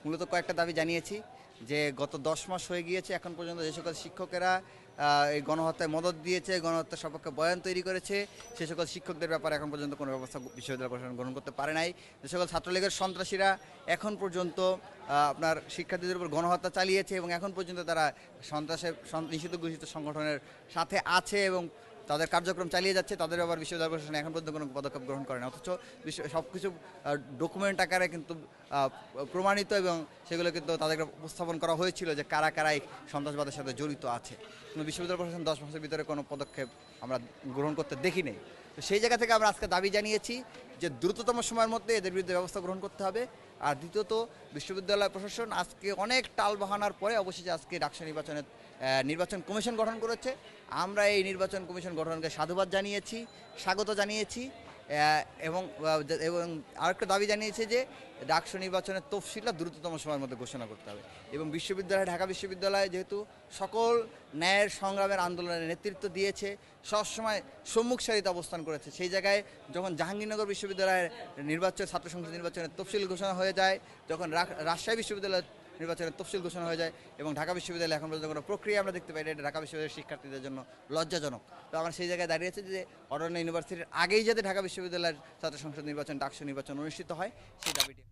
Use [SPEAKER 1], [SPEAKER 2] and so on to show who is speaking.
[SPEAKER 1] মূলত কয়েকটা দাবি জানিয়েছি যে গত ১০ মাস হয়ে গিয়েছে এখন পর্যন্ত যে সকল শিক্ষকেরা এই গণহত্যায় মদদ দিয়েছে, গণহত্যার সপক্ষে বয়ান তৈরি করেছে, সে সকল শিক্ষকদের ব্যাপারে এখন পর্যন্ত কোনো ব্যবস্থা বিশ্ববিদ্যালয় প্রশাসন গ্রহণ করতে পারে নাই। যে সকল ছাত্রলীগের সন্ত্রাসীরা এখন পর্যন্ত আপনার শিক্ষার্থীদের উপর গণহত্যা চালিয়েছে এবং এখন পর্যন্ত তারা সন্ত্রাসের নিষিদ্ধ ঘোষিত সংগঠনের সাথে আছে এবং তাদের কার্যক্রম চালিয়ে যাচ্ছে, তাদের ব্যাপারে বিশ্ববিদ্যালয় প্রশাসন এখন পর্যন্ত কোনো পদক্ষেপ গ্রহণ করে না। অথচ সব কিছু ডকুমেন্ট আকারে কিন্তু প্রমাণিত এবং সেগুলো কিন্তু তাদেরকে উপস্থাপন করা হয়েছিল যে কারা কারা এই সন্ত্রাসবাদের সাথে জড়িত আছে। কিন্তু বিশ্ববিদ্যালয় প্রশাসন ১০ মাসের ভিতরে কোনো পদক্ষেপ আমরা গ্রহণ করতে দেখি নেই। তো সেই জায়গা থেকে আমরা আজকে দাবি জানিয়েছি যে দ্রুততম সময়ের মধ্যে এদের বিরুদ্ধে ব্যবস্থা গ্রহণ করতে হবে। আর দ্বিতীয়ত বিশ্ববিদ্যালয় প্রশাসন আজকে অনেক টালবাহানার পরে অবশেষে আজকে ডাকসু নির্বাচন কমিশন গঠন করেছে। আমরা এই নির্বাচন কমিশন গঠনকে সাধুবাদ জানিয়েছি, স্বাগত জানিয়েছি এবং এবং আরেকটা দাবি জানিয়েছে যে ডাকসু নির্বাচনের তফসিলটা দ্রুততম সময়ের মধ্যে ঘোষণা করতে হবে এবং ঢাকা বিশ্ববিদ্যালয় যেহেতু সকল ন্যায়ের সংগ্রামের আন্দোলনের নেতৃত্ব দিয়েছে, সবসময় সম্মুখ সারিতে অবস্থান করেছে, সেই জায়গায় যখন জাহাঙ্গীরনগর বিশ্ববিদ্যালয়ের ছাত্র সংসদ নির্বাচনের তফসিল ঘোষণা হয়ে যায়, যখন রাজশাহী বিশ্ববিদ্যালয়ের নির্বাচনের তফসিল ঘোষণা হয়ে যায় এবং ঢাকা বিশ্ববিদ্যালয়ে এখন পর্যন্ত কোনো প্রক্রিয়া আমরা দেখতে পাই না, এটা ঢাকা বিশ্ববিদ্যালয়ের শিক্ষার্থীদের জন্য লজ্জাজনক। তো আমরা সেই জায়গায় দাঁড়িয়েছি যে অরণ্য ইউনিভার্সিটির আগেই যাতে ঢাকা বিশ্ববিদ্যালয়ের ছাত্র সংসদ নির্বাচন ডাকসু নির্বাচন অনুষ্ঠিত হয় সেই দাবিটি